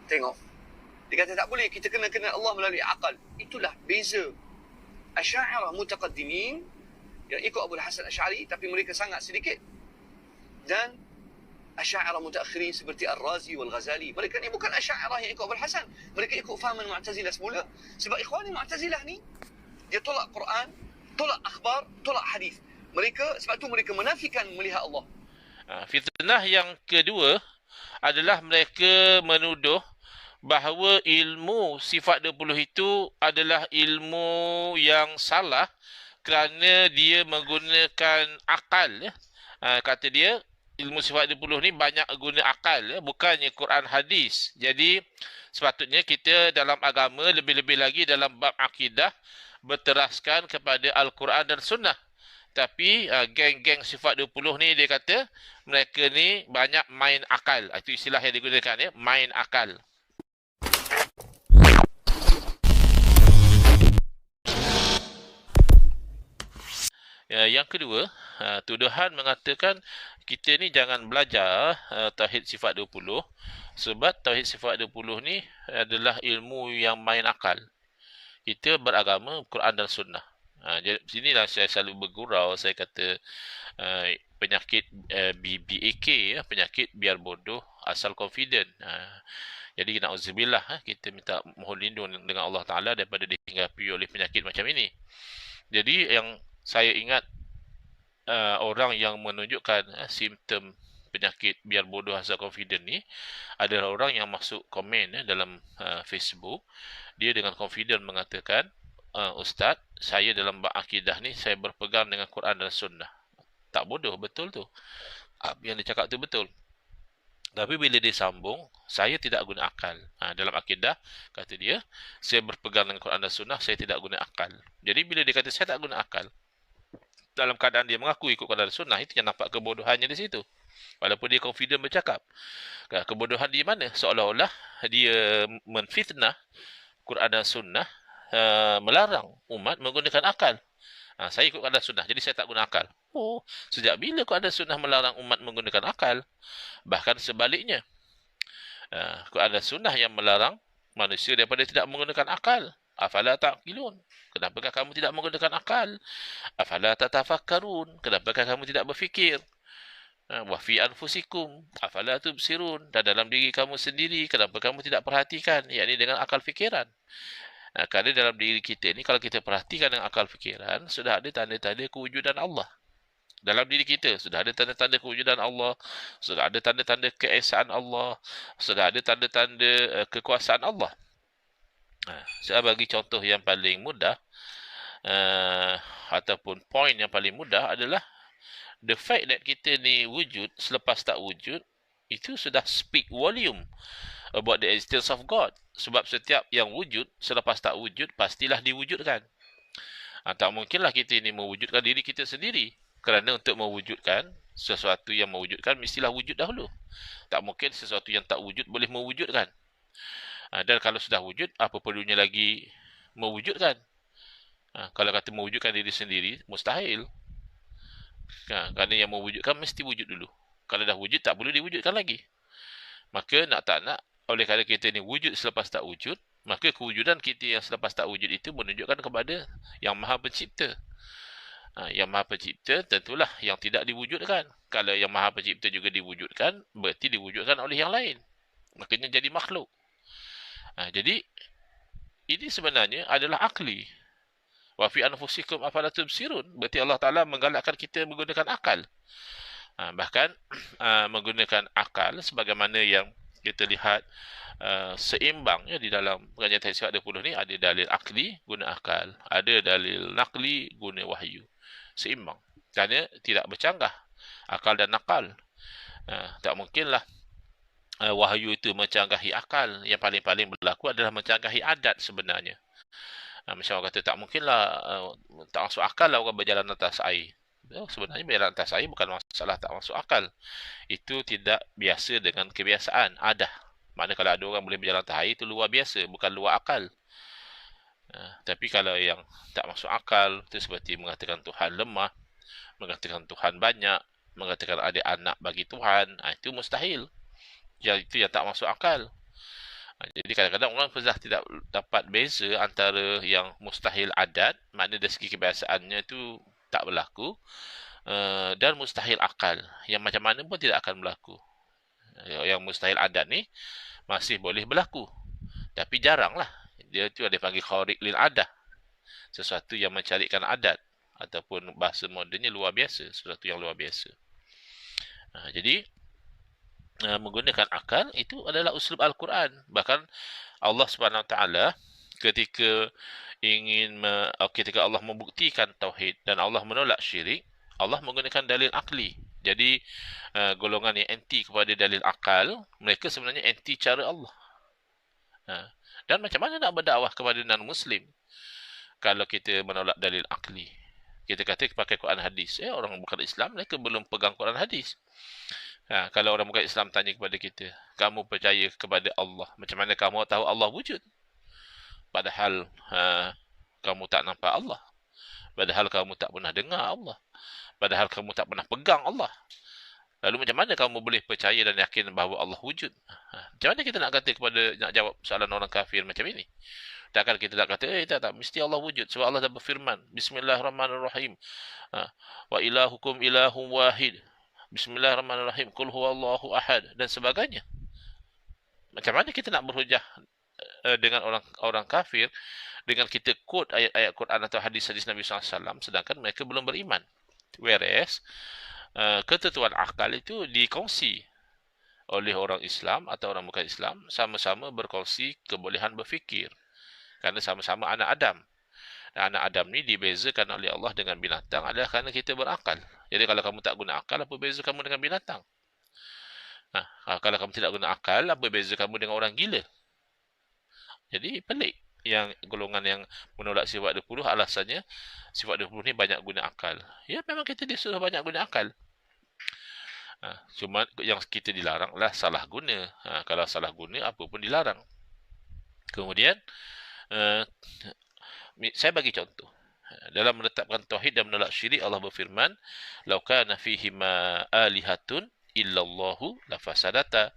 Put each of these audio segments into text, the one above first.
Tengok. Dia kata tak boleh, kita kena kenal Allah melalui akal. Itulah beza Asy'ariyah mutaqaddimin yang ikut Abu Hasan Asy'ari, tapi mereka sangat sedikit, dan Asy'ariyah mutaakhirin seperti Ar-Razi wal Ghazali. Mereka ni bukan Asy'ariyah yang ikut Abu Hasan. Mereka ikut fahaman Mu'tazilah semula. Sebab ikhwani Mu'tazilah ni, dia tolak Quran, tolak akhbar, tolak hadis. Mereka, sebab tu mereka menafikan melihat Allah. Fitnah yang kedua adalah mereka menuduh bahawa ilmu sifat 20 itu adalah ilmu yang salah kerana dia menggunakan akal. Kata dia, ilmu sifat 20 ni banyak guna akal, bukannya Quran hadis. Jadi sepatutnya kita dalam agama, lebih-lebih lagi dalam bab akidah, berteraskan kepada Al-Quran dan Sunnah. Tapi geng-geng sifat 20 ni, dia kata mereka ni banyak main akal. Itu istilah yang digunakan, ya, main akal. Yang kedua, tuduhan mengatakan kita ni jangan belajar tauhid sifat 20 sebab tauhid sifat 20 ni adalah ilmu yang main akal. Kita beragama Quran dan Sunnah. Jadi sinilah saya selalu bergurau, saya kata penyakit BAK, penyakit biar bodoh asal confident. Jadi na'udzubillah, kita minta mohon lindung dengan Allah Ta'ala daripada dihinggapi oleh penyakit macam ini. Jadi yang saya ingat orang yang menunjukkan simptom penyakit biar bodoh asal confident ni adalah orang yang masuk komen dalam Facebook. Dia dengan confident mengatakan, Ustaz, saya dalam bab akidah ni saya berpegang dengan Quran dan Sunnah. Tak bodoh, betul tu. Yang dia cakap tu betul. Tapi bila dia sambung, saya tidak guna akal. Dalam akidah, kata dia, saya berpegang dengan Quran dan Sunnah, saya tidak guna akal. Jadi bila dia kata saya tak guna akal, dalam keadaan dia mengaku ikut Quran dan Sunnah, itu yang nampak kebodohannya di situ. Walaupun dia confident bercakap. Kebodohan di mana? Seolah-olah dia menfitnah Quran dan Sunnah, melarang umat menggunakan akal. Saya ikut Quran dan Sunnah, jadi saya tak guna akal. Oh, sejak bila Quran dan Sunnah melarang umat menggunakan akal? Bahkan sebaliknya, Quran dan Sunnah yang melarang manusia daripada tidak menggunakan akal. Afala ta'qilun? Kenapakah kamu tidak menggunakan akal? Afala tatafakkarun? Kenapakah kamu tidak berfikir? Wa fi anfusikum afala tubsirun? Dan dalam diri kamu sendiri, kenapa kamu tidak perhatikan? Yakni dengan akal fikiran. Kerana dalam diri kita ni, kalau kita perhatikan dengan akal fikiran, sudah ada tanda-tanda kewujudan Allah. Dalam diri kita sudah ada tanda-tanda kewujudan Allah, sudah ada tanda-tanda keesaan Allah, sudah ada tanda-tanda kekuasaan Allah. Saya bagi contoh yang paling mudah, ataupun poin yang paling mudah adalah the fact that kita ni wujud selepas tak wujud, itu sudah speak volume about the existence of God. Sebab setiap yang wujud selepas tak wujud pastilah diwujudkan. Tak mungkinlah kita ini mewujudkan diri kita sendiri. Kerana untuk mewujudkan sesuatu yang mewujudkan mestilah wujud dahulu. Tak mungkin sesuatu yang tak wujud boleh mewujudkan. Dan kalau sudah wujud, apa perlunya lagi mewujudkan? Kalau kata mewujudkan diri sendiri, mustahil. Kerana yang mewujudkan mesti wujud dulu. Kalau dah wujud, tak perlu diwujudkan lagi. Maka nak tak nak, oleh kerana kita ni wujud selepas tak wujud, maka kewujudan kita yang selepas tak wujud itu menunjukkan kepada Yang Maha Pencipta. Yang Maha Pencipta tentulah yang tidak diwujudkan. Kalau Yang Maha Pencipta juga diwujudkan, berarti diwujudkan oleh yang lain. Makanya jadi makhluk. Jadi ini sebenarnya adalah akli. Wa fi anfusikum afala tubsirun. Berarti Allah Ta'ala menggalakkan kita menggunakan akal. Bahkan menggunakan akal sebagaimana yang kita lihat seimbang di dalam pengajian tauhid sifat 20 ni, ada dalil akli guna akal, ada dalil nakli guna wahyu. Seimbang. Kerana tidak bercanggah akal dan nakal. Tak mungkinlah wahyu itu mencanggahi akal. Yang paling-paling berlaku adalah mencanggahi adat sebenarnya. Macam orang kata tak mungkinlah, tak masuk akal lah orang berjalan atas air. Sebenarnya berjalan atas air bukan masalah tak masuk akal. Itu tidak biasa dengan kebiasaan, adah. Maknanya kalau ada orang boleh berjalan atas air, itu luar biasa, bukan luar akal. Tapi kalau yang tak masuk akal, itu seperti mengatakan Tuhan lemah, mengatakan Tuhan banyak, mengatakan ada anak bagi Tuhan, itu mustahil. Itu yang tak masuk akal. Jadi kadang-kadang orang sudah tidak dapat beza antara yang mustahil adat, makna dari segi kebiasaannya itu tak berlaku, dan mustahil akal, yang macam mana pun tidak akan berlaku. Yang mustahil adat ni masih boleh berlaku, tapi jarang lah. Dia tu ada panggil kharik lil adah, sesuatu yang mencarikan adat, ataupun bahasa modennya luar biasa, sesuatu yang luar biasa. Jadi menggunakan akal itu adalah uslub Al-Quran. Bahkan Allah Subhanahu Wa Taala ketika ketika Allah membuktikan tauhid dan Allah menolak syirik, Allah menggunakan dalil akli. Jadi golongan yang anti kepada dalil akal, mereka sebenarnya anti cara Allah. Dan macam mana nak berdakwah kepada non-Muslim kalau kita menolak dalil akli? Kita kata pakai Quran hadis. Orang bukan Islam, mereka belum pegang Quran hadis. Kalau orang bukan Islam tanya kepada kita, kamu percaya kepada Allah, macam mana kamu tahu Allah wujud? Padahal kamu tak nampak Allah. Padahal kamu tak pernah dengar Allah. Padahal kamu tak pernah pegang Allah. Lalu macam mana kamu boleh percaya dan yakin bahawa Allah wujud? Macam mana kita nak jawab soalan orang kafir macam ini? Takkan kita nak kata, tak, mesti Allah wujud. Sebab Allah dah berfirman, Bismillahirrahmanirrahim. Wa ilahukum ilahum wahid. Bismillahirrahmanirrahim. Qul huwallahu ahad. Dan sebagainya. Macam mana kita nak berhujah dengan orang kafir dengan kita quote ayat-ayat Quran atau hadis-hadis Nabi SAW, sedangkan mereka belum beriman. Whereas ketentuan akal itu dikongsi oleh orang Islam atau orang bukan Islam, sama-sama berkongsi kebolehan berfikir. Kerana sama-sama anak Adam. Dan anak Adam ni dibezakan oleh Allah dengan binatang adalah kerana kita berakal. Jadi kalau kamu tak guna akal, apa beza kamu dengan binatang? Kalau kamu tidak guna akal, apa beza kamu dengan orang gila? Jadi pelik yang golongan yang menolak sifat 20, alasannya sifat 20 ni banyak guna akal. Ya, memang kita disuruh banyak guna akal. Cuma yang kita dilarang lah salah guna. Kalau salah guna, apa pun dilarang. Kemudian saya bagi contoh. Dalam menetapkan tauhid dan menolak syirik, Allah berfirman, "Lau kana fihima alihatun illallahu lafasadata."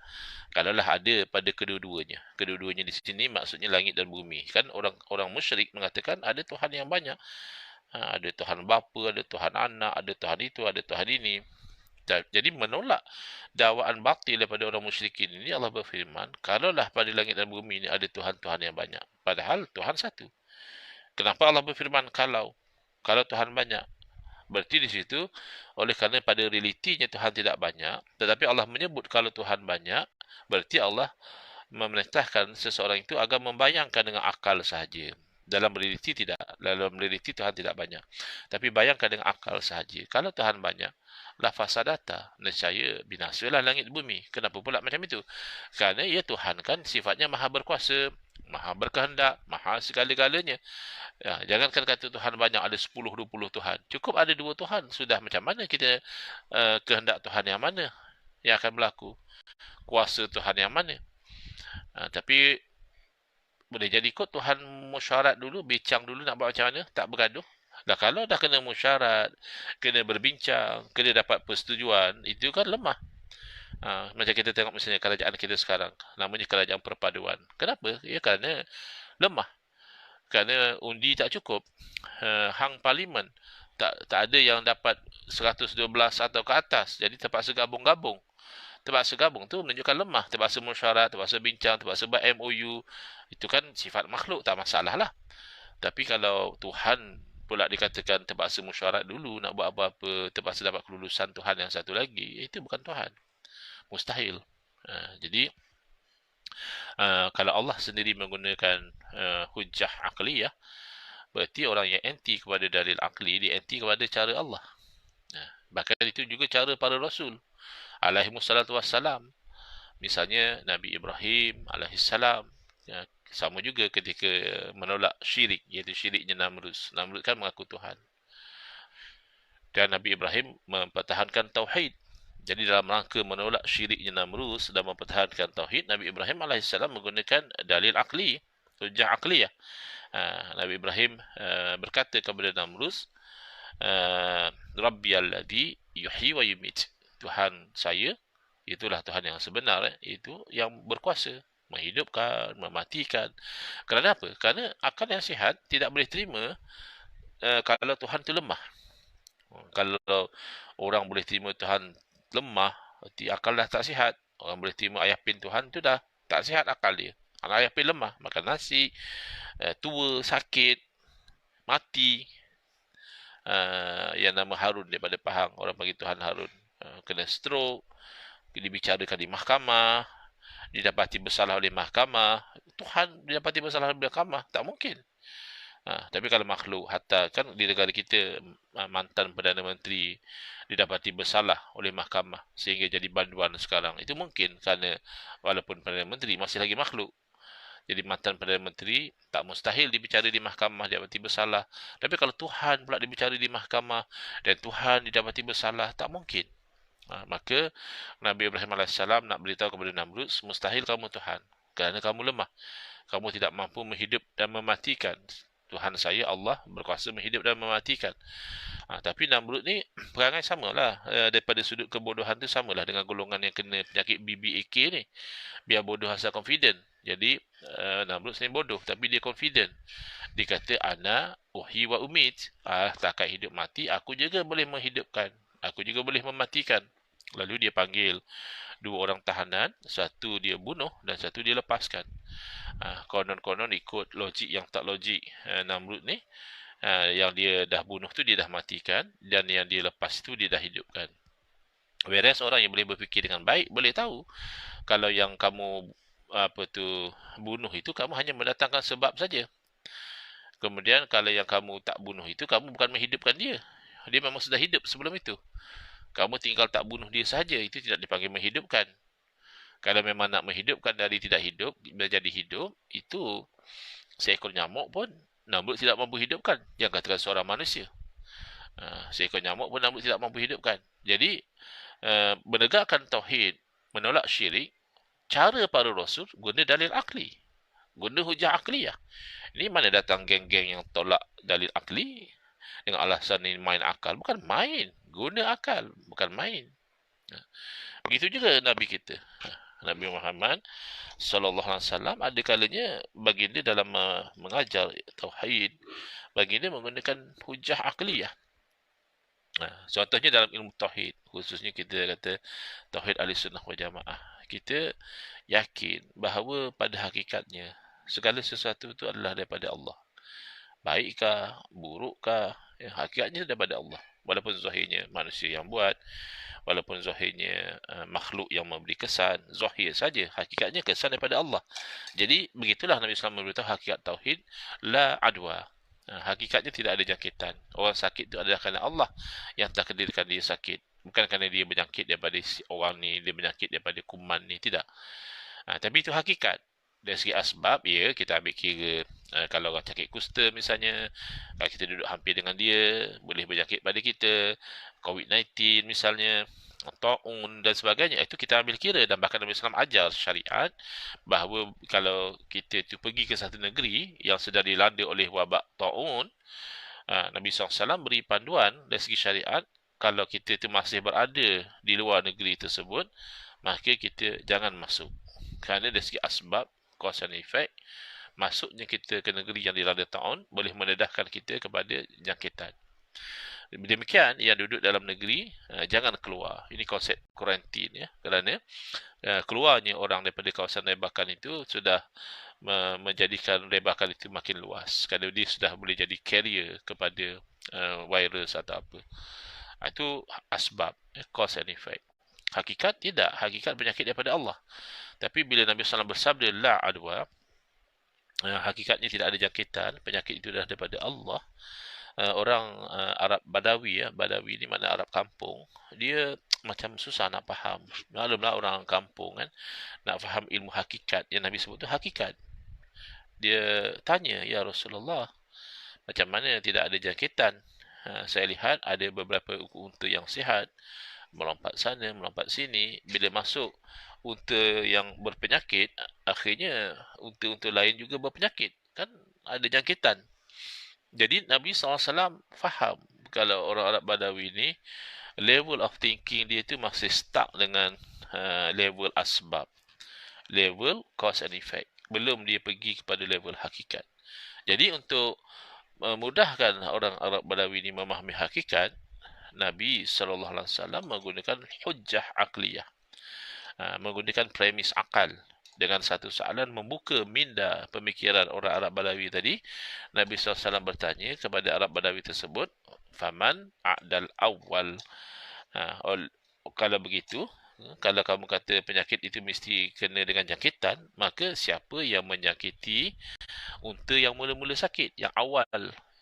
Kalaulah ada pada kedua-duanya. Kedua-duanya di sini maksudnya langit dan bumi. Kan orang musyrik mengatakan ada Tuhan yang banyak. Ada Tuhan bapa, ada Tuhan anak, ada Tuhan itu, ada Tuhan ini. Jadi menolak dakwaan batil daripada orang musyrikin ini, Allah berfirman, kalaulah pada langit dan bumi ini ada Tuhan-Tuhan yang banyak. Padahal Tuhan satu. Kenapa Allah berfirman kalau Tuhan banyak? Berarti di situ oleh kerana pada realitinya Tuhan tidak banyak, tetapi Allah menyebut kalau Tuhan banyak, berarti Allah memerintahkan seseorang itu agar membayangkan dengan akal sahaja. Dalam realiti tidak. Dalam realiti Tuhan tidak banyak. Tapi bayangkan dengan akal sahaja. Kalau Tuhan banyak, la fasadata, nescaya binasalah langit bumi. Kenapa pula macam itu? Kerana ia Tuhan kan sifatnya maha berkuasa, maha berkehendak, maha segala-galanya. Jangankan kata Tuhan banyak, ada 10, 20 Tuhan. Cukup ada 2 Tuhan. Sudah macam mana kita kehendak Tuhan yang mana yang akan berlaku? Kuasa Tuhan yang mana? Tapi boleh jadi kot Tuhan musyarat dulu, bincang dulu nak buat macam mana, tak bergaduh. Kalau dah kena musyarat, kena berbincang, kena dapat persetujuan, itu kan lemah. Macam kita tengok misalnya kerajaan kita sekarang, namanya kerajaan perpaduan. Kenapa? Ya kerana lemah. Kerana undi tak cukup. Hang parlimen tak ada yang dapat 112 atau ke atas. Jadi terpaksa gabung-gabung. Terpaksa gabung tu menunjukkan lemah. Terpaksa musyarat, terpaksa bincang, terpaksa buat MOU. Itu kan sifat makhluk, tak masalah lah. Tapi kalau Tuhan pula dikatakan terpaksa musyarat dulu nak buat apa-apa, terpaksa dapat kelulusan Tuhan yang satu lagi, itu bukan Tuhan. Mustahil. Jadi kalau Allah sendiri menggunakan hujjah akliyah, berarti orang yang anti kepada dalil akli, dia anti kepada cara Allah. Bahkan itu juga cara para Rasul alaihimussalatu wassalam. Misalnya Nabi Ibrahim alaihissalam, sama juga ketika menolak syirik, iaitu syiriknya Namrud. Namrud kan mengaku Tuhan. Dan Nabi Ibrahim mempertahankan tauhid. Jadi dalam rangka menolak syiriknya Namrud dan mempertahankan tauhid, Nabi Ibrahim alaihissalam menggunakan dalil akli, hujjah akliyah. Nabi Ibrahim berkata kepada Namrud, Rabbi alladhi yuhyi wa yumit. Tuhan saya, itulah Tuhan yang sebenar, itu yang berkuasa menghidupkan, mematikan. Kerana apa? Kerana akal yang sihat tidak boleh terima kalau Tuhan itu lemah. Kalau orang boleh terima Tuhan lemah, berarti akal dah tak sihat. Orang boleh terima ayah pin Tuhan tu dah tak sihat akal dia. Kalau ayah pin lemah, makan nasi, tua, sakit, mati. Yang nama Harun daripada Pahang, orang panggil Tuhan Harun. Kena stroke, dibicarakan di mahkamah, didapati bersalah oleh mahkamah. Tuhan didapati bersalah oleh mahkamah, tak mungkin. Tapi kalau makhluk, hatta kan di negara kita mantan Perdana Menteri didapati bersalah oleh mahkamah sehingga jadi banduan sekarang. Itu mungkin kerana walaupun Perdana Menteri masih lagi makhluk. Jadi mantan Perdana Menteri tak mustahil dibicara di mahkamah didapati bersalah. Tapi kalau Tuhan pula dibicara di mahkamah dan Tuhan didapati bersalah, tak mungkin. Maka Nabi Ibrahim AS nak beritahu kepada Namrud, mustahil kamu Tuhan. Kerana kamu lemah. Kamu tidak mampu menghidup dan mematikan. Tuhan saya Allah berkuasa menghidup dan mematikan. Tapi Namrud ni perangai samalah. Daripada sudut kebodohan tu samalah dengan golongan yang kena penyakit BBAK ni. Biar bodoh asal confident. Jadi Namrud sebenarnya bodoh tapi dia confident. Dia kata ana uhyi wa umit. Takat hidup mati aku juga boleh menghidupkan. Aku juga boleh mematikan. Lalu dia panggil dua orang tahanan, satu dia bunuh dan satu dia lepaskan. Konon-konon ikut logik yang tak logik Namrud ni, yang dia dah bunuh tu dia dah matikan dan yang dia lepas tu dia dah hidupkan. Whereas orang yang boleh berfikir dengan baik boleh tahu kalau yang kamu bunuh itu kamu hanya mendatangkan sebab saja. Kemudian kalau yang kamu tak bunuh itu kamu bukan menghidupkan dia. Dia memang sudah hidup sebelum itu. Kamu tinggal tak bunuh dia saja, itu tidak dipanggil menghidupkan. Kalau memang nak menghidupkan dari tidak hidup menjadi hidup, itu seekor nyamuk pun Namrud tidak mampu hidupkan. Yang katakan seorang manusia. Seekor nyamuk pun Namrud tidak mampu hidupkan. Jadi menegakkan tauhid, menolak syirik, cara para rasul guna dalil akli, guna hujah akliyah. Ini mana datang geng-geng yang tolak dalil akli dengan alasan ini main akal. Bukan main, guna akal, bukan main. Begitu juga Nabi kita, Nabi Muhammad sallallahu alaihi wasallam, ada kalanya baginda dalam mengajar tauhid, baginda menggunakan hujah akliyah. Contohnya dalam ilmu tauhid, khususnya kita kata tauhid ahli-sunnah wal jamaah. Kita yakin bahawa pada hakikatnya segala sesuatu itu adalah daripada Allah. Baikkah, burukkah, hakikatnya daripada Allah. Walaupun zahirnya manusia yang buat, walaupun zahirnya makhluk yang memberi kesan, zahir saja, hakikatnya kesan daripada Allah. Jadi begitulah Nabi SAW memberitahu hakikat tauhid, la adwa. Hakikatnya tidak ada jangkitan. Orang sakit itu adalah kerana Allah yang takdirkan dia sakit. Bukan kerana dia berjangkit daripada orang ni, dia berjangkit daripada kuman ni, tidak. Tapi itu hakikat. Dari segi asbab, ya, kita ambil kira kalau orang sakit kusta misalnya, kalau kita duduk hampir dengan dia, boleh berjangkit pada kita. COVID-19 misalnya, ta'un dan sebagainya, itu kita ambil kira. Dan bahkan Nabi SAW ajar syariat bahawa kalau kita tu pergi ke satu negeri yang sedang dilanda oleh wabak ta'un, Nabi SAW beri panduan dari segi syariat, kalau kita tu masih berada di luar negeri tersebut, maka kita jangan masuk. Kerana dari segi asbab, cause and effect, masuknya kita ke negeri yang dilanda ta'un boleh mendedahkan kita kepada jangkitan. Demikian, yang duduk dalam negeri jangan keluar. Ini konsep kuarantin, ya. Kerana keluarnya orang daripada kawasan rebakan itu sudah menjadikan rebakan itu makin luas. Kerana dia sudah boleh jadi carrier kepada virus atau apa. Itu asbab, cause and effect. Hakikat tidak. Hakikat penyakit daripada Allah. Tapi bila Nabi SAW bersabda la adwa, hakikatnya tidak ada jangkitan, penyakit itu adalah daripada Allah. Orang Arab Badawi, ya, Badawi ni makna Arab kampung, dia macam susah nak faham. Maklumlah orang kampung kan, nak faham ilmu hakikat yang Nabi sebut tu hakikat. Dia tanya, ya Rasulullah, macam mana tidak ada jangkitan? Saya lihat ada beberapa unta yang sihat, melompat sana, melompat sini. Bila masuk unta yang berpenyakit, akhirnya unta-unta lain juga berpenyakit. Kan ada jangkitan. Jadi Nabi SAW faham kalau orang Arab Badawi ni, level of thinking dia tu masih stuck dengan level asbab. level cause and effect. Belum dia pergi kepada level hakikat. Jadi untuk memudahkan orang Arab Badawi ini memahami hakikat, Nabi SAW menggunakan hujjah akliyah. Menggunakan premis akal. Dengan satu soalan membuka minda pemikiran orang Arab Badawi tadi. Nabi SAW bertanya kepada Arab Badawi tersebut, Faman a'dal awal. Kalau begitu, kalau kamu kata penyakit itu mesti kena dengan jangkitan, maka siapa yang menyakiti unta yang mula-mula sakit, yang awal?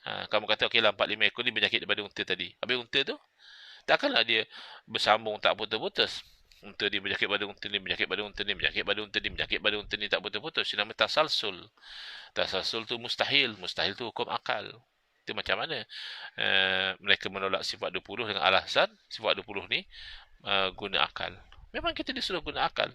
Kamu kata, okeylah 4-5 ekor ni berjangkit daripada unta tadi. Habis unta tu, takkanlah dia bersambung tak putus-putus. Unta ni berjangkit pada unta ni, berjangkit pada unta ni, berjangkit pada unta ni, berjangkit pada unta ni, tak putus-putus. Ini nama tasalsul. Tasalsul tu mustahil. Mustahil tu hukum akal. Itu macam mana? Mereka menolak sifat 20 dengan alasan sifat 20 ni guna akal. Memang kita disuruh guna akal.